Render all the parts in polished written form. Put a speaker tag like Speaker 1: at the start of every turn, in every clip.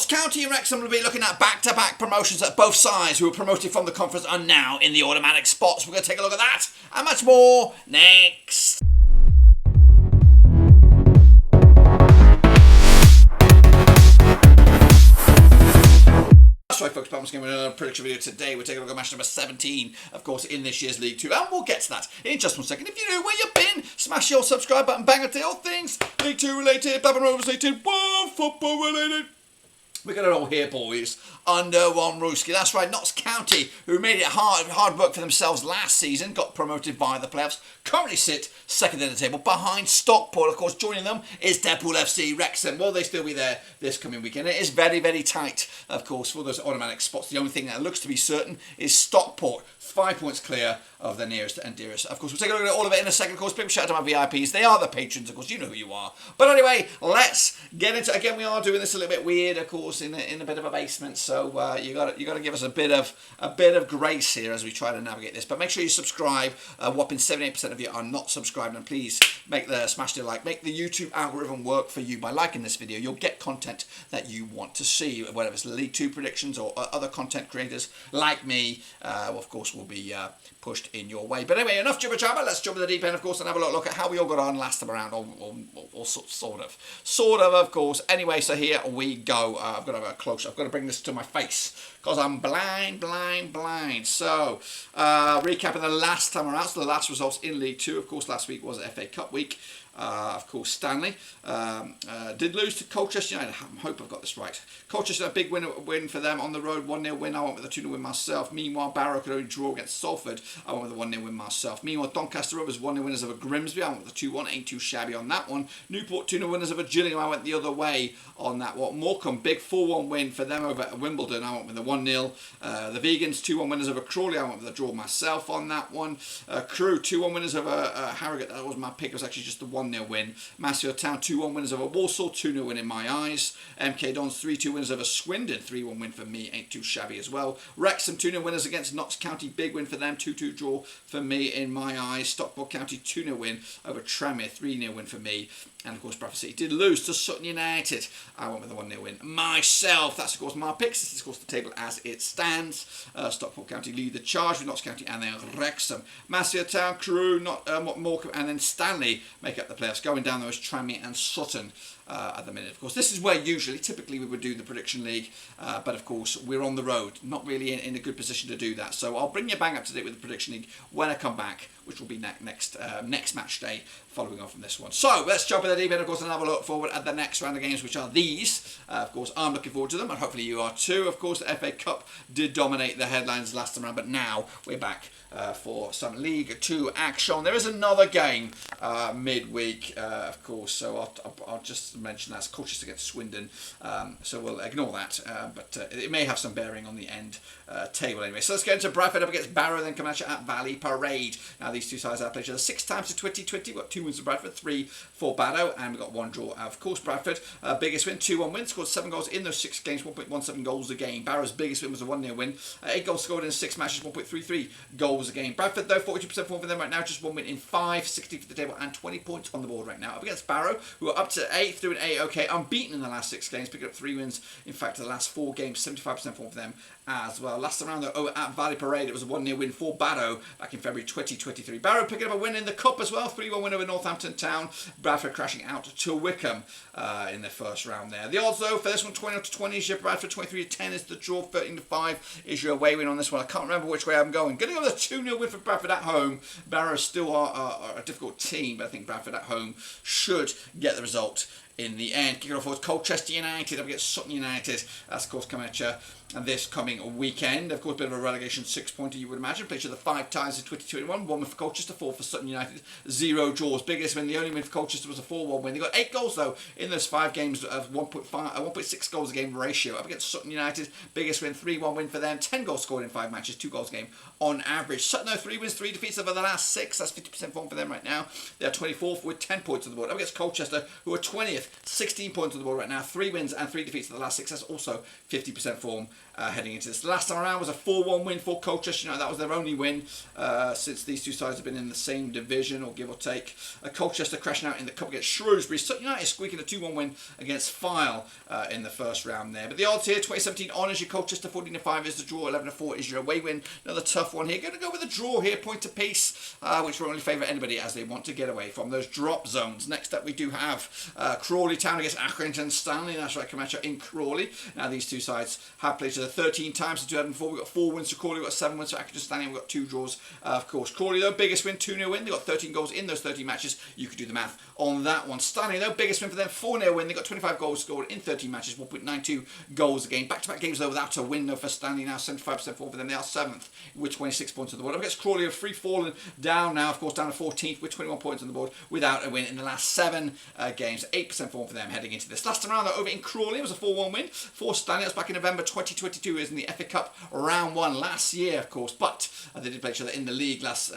Speaker 1: Notts County and Wrexham will be looking at back-to-back promotions at both sides who were promoted from the conference are now in the automatic spots. We're going to take a look at that and much more next. That's right, folks, Palmer's game with another prediction video today. We're taking a look at match number 17, of course, in this year's League 2, and we'll get to that in just 1 second. If you know where you've been, smash your subscribe button, bang it to all things League 2 related, Blackburn Rovers related, world football related. We got it all here, boys, under one rooski. That's right, Notts County, who made it hard work for themselves last season, got promoted via the playoffs, currently sit second in the table behind Stockport. Of course, joining them is Deadpool FC Wrexham. Will they still be there this coming weekend? It is very, very tight, of course, for those automatic spots. The only thing that looks to be certain is Stockport, 5 points clear of the nearest and dearest. Of course, we'll take a look at all of it in a second. Of course, big shout out to my VIPs. They are the patrons, of course. You know who you are. But anyway, let's get into it. Again, we are doing this a little bit weird, of course, in a bit of a basement. So you got to give us a bit of grace here as we try to navigate this. But make sure you subscribe. Whopping 78% of you are not subscribed, and please smash the like. Make the YouTube algorithm work for you by liking this video. You'll get content that you want to see, whether it's League 2 predictions or other content creators like me. Of course, will be pushed in your way. But anyway, enough jibber jabber. Let's jump in the deep end, of course, and have a look at how we all got on last time around, or sort of course. Anyway, so here we go. I've got to have a close. I've got to bring this to my face because I'm blind. So, recapping the last time around, so the last results in League 2. Of course, last week was FA Cup week. Of course, Stanley did lose to Colchester United. I hope I've got this right. Colchester, a big win for them on the road, 1-0 win. I went with a 2-0 win myself. Meanwhile, Barrow could only draw against Salford. I went with a 1-0 win myself. Meanwhile, Doncaster Rovers 1-0 winners over Grimsby. I went with a 2-1. Ain't too shabby on that one. Newport 2-0 winners over Gillingham. I went the other way on that one. Morecambe, big 4-1 win for them over Wimbledon. I went with a 1-0. The Vegans 2-1 winners over Crawley. I went with a draw myself on that one. Crewe 2-1 winners over Harrogate. That was my pick. It was actually just a 1-0 win. Mansfield Town 2-1 winners over Walsall, 2-0 win in my eyes. MK Dons 3-2 winners over Swindon, 3-1 win for me, ain't too shabby as well. Wrexham 2-0 winners against Notts County, big win for them, 2-2 draw for me in my eyes. Stockport County 2-0 win over Tranmere, 3-0 win for me. And of course, Bradford City did lose to Sutton United. I went with a 1-0 win myself. That's of course my picks. This is of course the table as it stands. Stockport County lead the charge with Notts County and then Wrexham. Mansfield Town, Crewe, Morecambe and then Stanley make up the playoffs. Going down there is Tranmere and Sutton at the minute. Of course, this is where typically we would do the prediction league, but of course we're on the road, not really in a good position to do that. So I'll bring you bang up to date with the prediction league when I come back, which will be next match day, following on from this one. So let's jump in the deep end, of course, and have a look forward at the next round of games, which are these. Of course, I'm looking forward to them, and hopefully you are too. Of course, the FA Cup did dominate the headlines last time around, but now we're back for some League 2 action. There is another game midweek, of course, so I'll just mention that's Colchester against Swindon, so we'll ignore that, but it may have some bearing on the end table anyway. So let's get into Bradford up against Barrow, then come at you at Valley Parade. Now these two sides have played each other 6 times in 2020. We've got 2 wins for Bradford, 3 for Barrow, and we've got 1 draw. Of course, Bradford, biggest win, 2-1 win, scored 7 goals in those 6 games, 1.17 goals a game. Barrow's biggest win was a 1-0 win, 8 goals scored in 6 matches, 1.33 goals a game. Bradford, though, 42% form for them right now, just 1 win in 5, 60 for the table, and 20 points on the board right now. Up against Barrow, who are up to 8th, doing okay, unbeaten in the last 6 games, picking up 3 wins. In fact, the last 4 games, 75% form for them as well. Last time around, though, over at Valley Parade, it was a 1-0 win for Barrow back in February 2023. Barrow picking up a win in the Cup as well, 3-1 win over Northampton Town. Bradford crashing out to Wickham in their first round there. The odds, though, for this one, 20-20 is your Bradford, 23-10 is the draw, 13-5 is your away win on this one. I can't remember which way I'm going. Going to go with a 2-0 win for Bradford at home. Barrow still are a difficult team, but I think Bradford at home should get the result in the end. Kicking off was Colchester United up against Sutton United. That's of course coming at you this coming weekend. Of course, a bit of a relegation 6-pointer you would imagine. Played each other 5 times in 2021. 1 win for Colchester, 4 for Sutton United. 0 draws. Biggest win, the only win for Colchester was a 4-1 win. They got 8 goals though in those 5 games of 1.6 goals a game ratio. Up against Sutton United, biggest win, 3-1 win for them. 10 goals scored in 5 matches, 2 goals a game on average. Sutton, though, 3 wins, 3 defeats over the last 6. That's 50% form for them right now. They are 24th with 10 points on the board. Up against Colchester, who are 20th 5th, 16 points on the board right now, 3 wins and 3 defeats in the last 6. That's also 50% form heading into this. Last time around was a 4-1 win for Colchester. That was their only win since these two sides have been in the same division, or give or take. Colchester crashing out in the cup against Shrewsbury. Sutton United squeaking a 2-1 win against Fyle in the first round there. But the odds here, 2017 honours your Colchester, 14-5 is the draw, 11-4 is your away win. Another tough one here. Going to go with a draw here, point to pace, which won't really favour anybody as they want to get away from those drop zones. Next up we do have Crawley Town against Accrington Stanley. That's right, match in Crawley. Now these two sides have played each other 13 times in 2004. We've got 4 wins for Crawley, we've got 7 wins for Accrington Stanley, we've got 2 draws. Of course, Crawley though, biggest win, 2-0 win. They got 13 goals in those 13 matches. You could do the math on that one. Stanley though, biggest win for them, 4-0 win. They got 25 goals scored in 13 matches, 1.92 goals a game. Back-to-back games though without a win though for Stanley. Now 75% form for them. They are 7th with 26 points on the board. Up against Crawley, free falling down now, of course, down to 14th with 21 points on the board without a win in the last 7 games. 8% form for them heading into this. Last time around though, over in Crawley, it was a 4-1 win for Stanley. That was back in November 2022, is in the FA Cup round 1 last year, of course, but they did play each other in the league last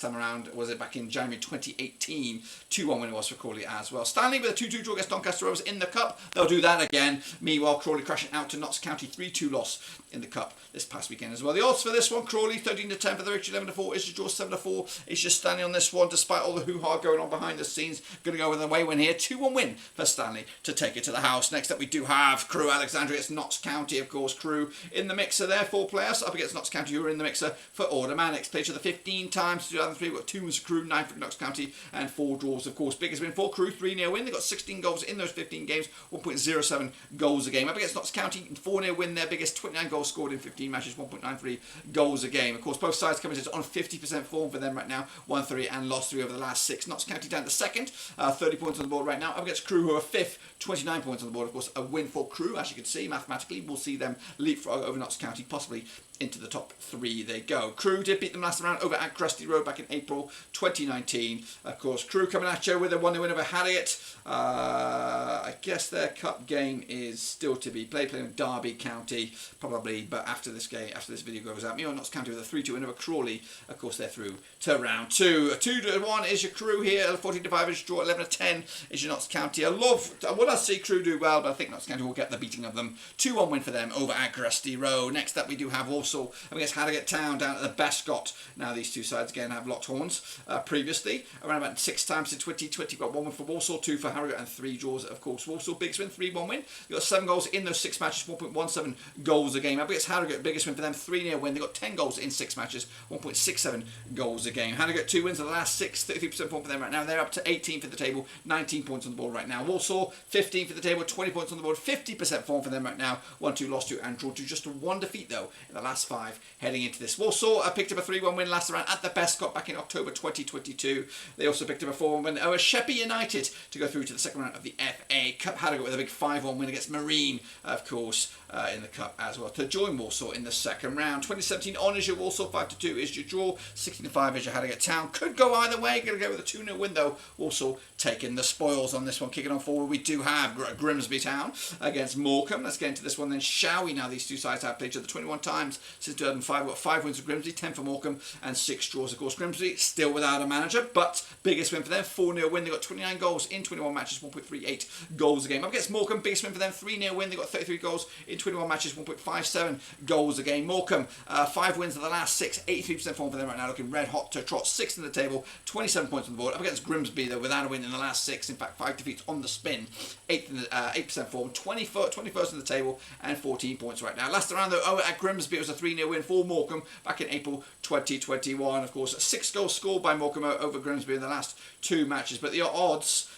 Speaker 1: time around. Was it back in January 2018? 2-1 win it was for Crawley as well. Stanley with a 2-2 draw against Doncaster Rovers in the cup. They'll do that again. Meanwhile, Crawley crashing out to Notts County, 3-2 loss in the cup this past weekend as well. The odds for this one, Crawley 13-10 for the Rich, 11-4 is your draw, 7-4 is just Stanley on this one, despite all the hoo-ha going on behind the scenes. Going to go with an away win here, 2-1 win for Stanley to take it to the house. Next up we do have Crewe Alexandria. It's Notts County, of course. Crewe in the mixer there, 4 players up against Notts County, who are in the mixer for Automatics. Played each other 15 times, 2003. We've got 2 wins for Crewe, 9 for Notts County, and 4 draws, of course. Biggest win for Crewe, 3-0 win. They got 16 goals in those 15 games, 1.07 goals a game. Up against Notts County, 4-0 win, their biggest, 29 goals scored in 15 matches, 1.93 goals a game. Of course, both sides coming in on 50% form for them right now, 1-3 and lost 3 over the last 6. Notts County down to 2nd, 30 points on the board right now. Up against Crewe, who are 5th, 29 points on the board. Of course, a win for Crewe, as you can see, mathematically, we'll see them leapfrog over Notts County, possibly into the top 3 they go. Crewe did beat them last round over at Crusty Road back in April 2019. Of course, Crewe coming at you with a 1-0 win over Harriet. I guess their cup game is still to be playing with Derby County, probably, but after this video goes out, Notts County with a 3-2 win over Crawley. Of course, they're through to round 2. A 2-1 is your Crewe here, 14-5 is your draw, 11-10 is your Notts County. I want to see Crewe do well, but I think Notts County will get the beating of them. 2-1 win for them over at Crusty Road. Next up, we do have Walsall against Harrogate Town down at the Bescott. Now these two sides again have locked horns previously. Around about 6 times in 2020, got 1 win for Walsall, 2 for Harrogate, and 3 draws. Of course, Walsall biggest win, 3-1 win. They got 7 goals in those 6 matches, 1.17 goals a game. Up against Harrogate, biggest win for them, 3-0 win. They got 10 goals in 6 matches, 1.67 goals a game. Harrogate 2 wins of the last 6, 33% form for them right now. They're up to 18th for the table, 19 points on the board right now. Walsall 15th for the table, 20 points on the board, 50% form for them right now. 1-2 lost to and draw to. Just 1 defeat though in the last 5 heading into this. Walsall picked up a 3-1 win last round at the Bescott back in October 2022. They also picked up a 4-1 win over Sheppey United to go through to the second round of the FA Cup. Harrogate with a big 5-1 win against Marine, of course, in the Cup as well, to join Walsall in the second round. 2017 honours your Walsall, 5-2 is your draw, 16-5 is your Harrogate Town. Could go either way, going to go with a 2-0 win though. Walsall taking the spoils on this one. Kicking on forward, we do have Grimsby Town against Morecambe. Let's get into this one then, shall we? Now these two sides have played each other 21 times since 2005. We've got 5 wins for Grimsby, 10 for Morecambe, and 6 draws. Of course, Grimsby still without a manager, but biggest win for them, 4-0 win. They got 29 goals in 21 matches, 1.38 goals a game. Up against Morecambe, biggest win for them, 3-0 win. They got 33 goals in 21 matches, 1.57 goals a game. Morecambe, 5 wins of the last 6, 83% form for them right now, looking red hot to trot, 6th in the table, 27 points on the board. Up against Grimsby, though, without a win in the last 6, in fact 5 defeats on the spin, 8% form, 21st in the table, and 14 points right now. Last round though, at Grimsby, it was a 3-0 win for Morecambe back in April 2021. Of course, 6 goals scored by Morecambe over Grimsby in the last 2 matches, but the odds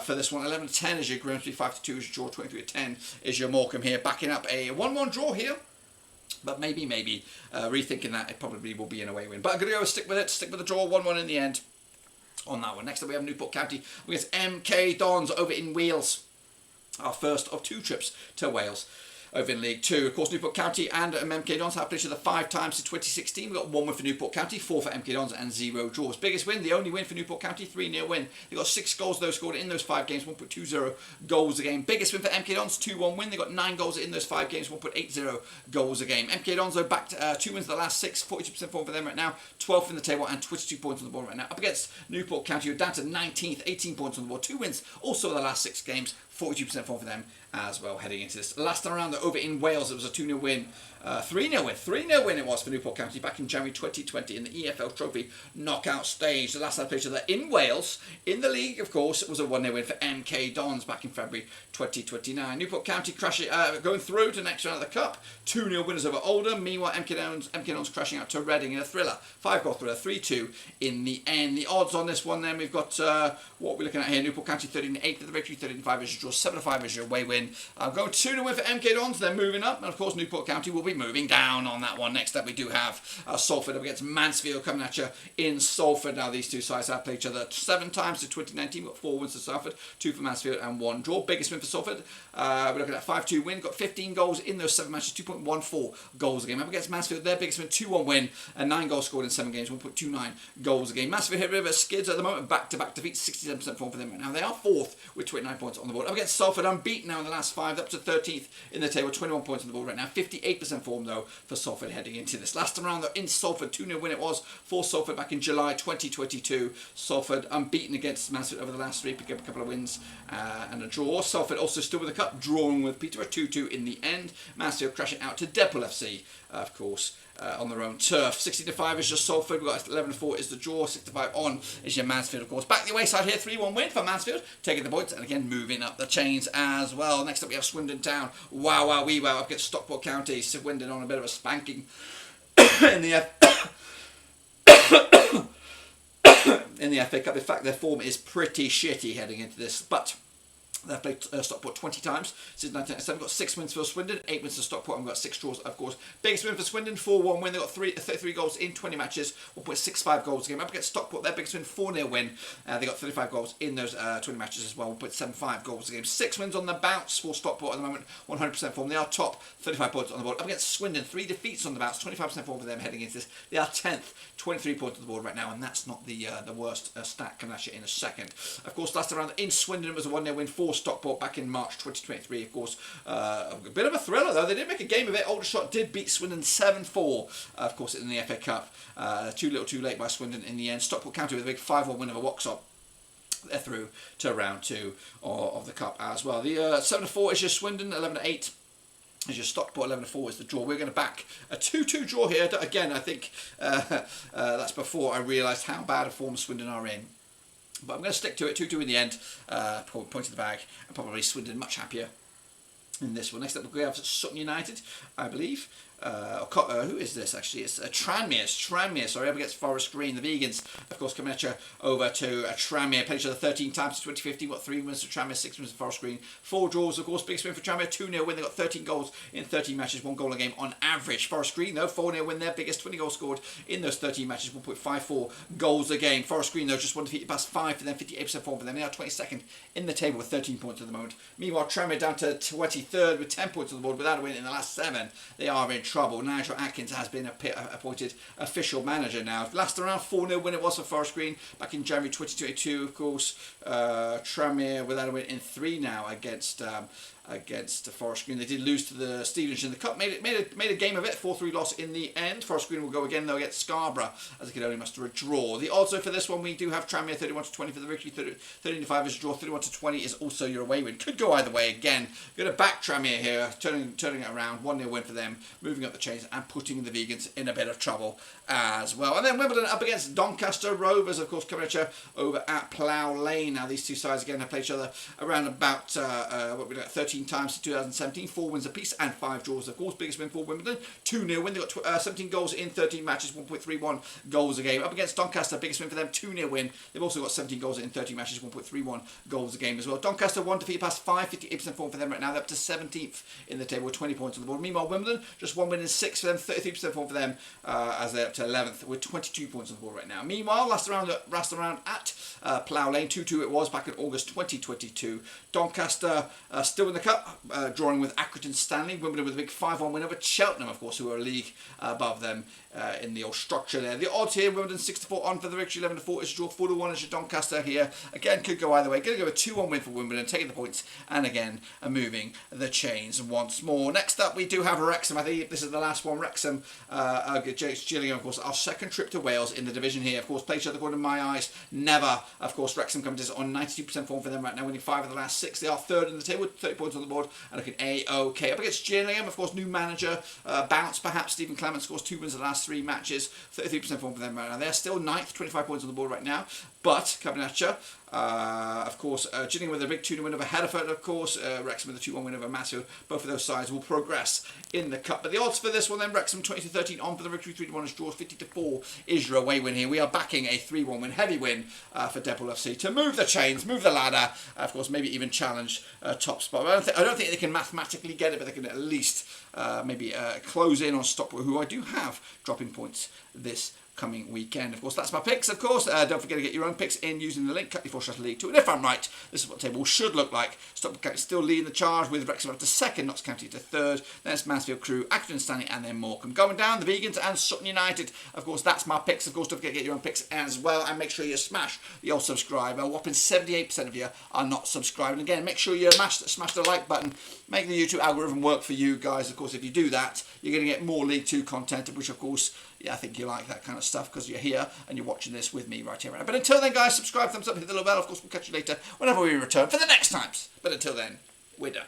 Speaker 1: for this one, 11-10 is your Grimsby, 5-2 is your draw, 23-10 is your Morecambe here, backing up a 1-1 draw here. But maybe, rethinking that, it probably will be an away win. But I'm going to go stick with the draw, 1-1 in the end on that one. Next up we have Newport County against MK Dons over in Wales. Our first of 2 trips to Wales. over in League 2. Of course, Newport County and MK Dons have played each other 5 times since 2016. We've got 1 win for Newport County, 4 for MK Dons, and 0 draws. Biggest win, the only win for Newport County, 3-0 win. They've got 6 goals though scored in those 5 games, 1.20 goals a game. Biggest win for MK Dons, 2-1 win. They've got 9 goals in those 5 games, 1.80 goals a game. MK Dons though back to 2 wins the last 6, 42% form for them right now, 12th in the table and 22 points on the board right now. Up against Newport County, who are down to 19th, 18 points on the board, 2 wins also in the last 6 games, 42% form for them as well heading into this. Last time around, over in Wales, it was a 2-0 win. 3-0 win it was for Newport County back in January 2020 in the EFL Trophy knockout stage. The last time they played each other in Wales, in the league, of course, it was a 1-0 win for MK Dons back in February 2029. Newport County crashing, going through to the next round of the Cup. 2-0 winners over Oldham. Meanwhile, MK Dons crashing out to Reading in a thriller. 5-goal thriller, 3-2 in the end. The odds on this one then, we've got what we're looking at here. Newport County 13-8 for the victory, 13-5 as your draw, 7-5 as your away win. Going 2-0 win for MK Dons, they're moving up. And of course, Newport County will be moving down on that one. Next up, we do have Salford up against Mansfield coming at you in Salford. Now, these two sides have played each other 7 times to 2019. We've got 4 wins for Salford, 2 for Mansfield, and 1 draw. Biggest win for Salford. We're looking at 5-2 win. Got 15 goals in those 7 matches, 2.14 goals a game. Up against Mansfield, their biggest win, 2-1 win, and 9 goals scored in 7 games, 1.29 goals a game. Mansfield hit a bit of a skids at the moment, back-to-back defeats, 67% form for them right now. They are 4th with 29 points on the board. Up against Salford, unbeaten now in the last 5, up to 13th in the table, 21 points on the board right now. 58% form though for Salford heading into this. Last time around though in Salford, 2-0 win it was for Salford back in July 2022. Salford unbeaten against Mansfield over the last 3, pick up a couple of wins and a draw. Salford also still with the cup, drawing with Peterborough 2-2 in the end. Mansfield crashing out to Deadpool FC, of course. On their own turf. 16-5 is your Salford. We've got 11-4 is the draw. 6-5 on is your Mansfield, of course. Back the away side here, 3-1 win for Mansfield, taking the points and again moving up the chains as well. Next up we have Swindon Town. Wow, wee wow up against Stockport County. Swindon on a bit of a spanking in the in the FA Cup. In fact, their form is pretty shitty heading into this, but they've played Stockport 20 times since 1997. Got 6 wins for Swindon, 8 wins for Stockport, and we've got 6 draws, of course. Biggest win for Swindon, 4-1 win. They got 33 goals in 20 matches, 1.65 goals a game. Up against Stockport, their biggest win, 4-0 win. They got 35 goals in those 20 matches as well, 1.75 goals a game. 6 wins on the bounce for Stockport at the moment, 100% form. They are top, 35 points on the board. Up against Swindon, 3 defeats on the bounce, 25% form for them heading into this. They are 10th, 23 points on the board right now, and that's not the worst stat coming at you in a second. Of course, last round in Swindon it was a 1-0 win for Stockport back in March 2023, of course. A bit of a thriller though. They did make a game of it. Aldershot did beat Swindon 7-4, of course, in the FA Cup. Too little too late by Swindon in the end. Stockport County with a big 5-1 win over Waxop. They're through to round 2 of the Cup as well. The 7-4 is your Swindon, 11-8 is your Stockport, 11-4 is the draw. We're going to back a 2-2 draw here. Again, I think that's before I realised how bad a form Swindon are in. But I'm going to stick to it, 2-2 in the end, point to the bag, and probably Swindon much happier in this one. Next up we have Sutton United, I believe. Who is this actually? It's Tranmere, sorry, up against Forest Green. The Vegans, of course, coming at you over to Tranmere. Played each other 13 times in 2015. Got 3 wins for Tranmere, 6 wins for Forest Green. 4 draws, of course. Biggest win for Tranmere, 2-0 win. They got 13 goals in 13 matches, 1 goal a game on average. Forest Green, though, 4-0 win. Their biggest, 20 goals scored in those 13 matches, 1.54 goals a game. Forest Green, though, just 1 defeat past 5 for them, 58% form for them. They are 22nd in the table with 13 points at the moment. Meanwhile, Tranmere down to 23rd with 10 points on the board without a win in the last 7. They are in trouble. Nigel Atkins has been appointed official manager now. Last round, 4-0 win it was for Forest Green back in January 2022, of course. Tranmere without a win in 3 now against Forest Green. They did lose to the Stevenage in the Cup, made a game of it, 4-3 loss in the end. Forest Green will go again though against Scarborough, as they could only muster a draw. The odds for this one, we do have Tranmere 31-20 for the victory, 13-5 is a draw, 31-20 is also your away win. Could go either way again. Going to back Tranmere here, turning it around, 1-0 win for them, moving up the chains and putting the Vegans in a bit of trouble as well. And then Wimbledon up against Doncaster Rovers, of course, coming at you over at Plough Lane. Now these two sides again have played each other around about 13 times since 2017, 4 wins apiece and 5 draws, of course. Biggest win for Wimbledon, 2-0 win. They got 17 goals in 13 matches, 1.31 goals a game. Up against Doncaster, biggest win for them, 2-0 win. They've also got 17 goals in 13 matches, 1.31 goals a game as well. Doncaster 1 defeat past 5, 58% form for them right now. They're up to 17th in the table with 20 points on the board. Meanwhile, Wimbledon just 1 win in 6 for them, 33% form for them as they're up to 11th with 22 points on the board right now. Meanwhile, last round at Plough Lane, 2-2 it was back in August 2022. Doncaster still in the Cup, drawing with Accrington Stanley. Wimbledon with a big 5-1 win over Cheltenham, of course, who are a league above them in the old structure there. The odds here, Wimbledon 6-4 on for the victory, 11-4 is draw, 4-1 is your Doncaster here. Again, could go either way. Going to go a 2-1 win for Wimbledon, taking the points, and again, moving the chains once more. Next up, we do have Wrexham. I think this is the last one. Wrexham, Gillingham, of course, our second trip to Wales in the division here. Of course, played each other according to my eyes. Never. Of course, Wrexham comes on 92% form for them right now, winning 5 of the last 6. They are third in the table, 30 points on the board, and looking A-OK. Up against Gillingham, of course, new manager, bounce perhaps. Stephen Clement scores 2 wins in the last 3 matches, 33% form for them right now. They're still 9th, 25 points on the board right now, but coming at you, of course, Gillingham with a big 2-0 win over Hereford, of course, Wrexham with a 2-1 win over Massfield. Both of those sides will progress in the cup. But the odds for this one then, Wrexham 20-13 on for the victory, 3-1 is draws, 50-4 is your away win here. We are backing a 3-1 win, heavy win for Deadpool FC to move the chains, move the ladder, of course, maybe even challenge top spot. But I don't think they can mathematically get it, but they can at least maybe close in on Stockport, who I do have dropping points this coming weekend. Of course, that's my picks, of course. Don't forget to get your own picks in using the link, Cut 4 Shuttle League 2. And if I'm right, this is what the table should look like. Stockport County still leading the charge with Wrexham up to 2nd, Notts County to 3rd, then it's Mansfield Crew, Accrington Stanley, and then Morecambe. Going down, the Vegans and Sutton United. Of course, that's my picks. Of course, don't forget to get your own picks as well, and make sure you smash the old subscribe. A whopping 78% of you are not subscribed. And again, make sure you smash the like button. Make the YouTube algorithm work for you guys. Of course, if you do that, you're going to get more League 2 content, which, of course, yeah, I think you like that kind of stuff because you're here and you're watching this with me right here. But until then, guys, subscribe, thumbs up, hit the little bell. Of course, we'll catch you later whenever we return for the next times. But until then, we're done.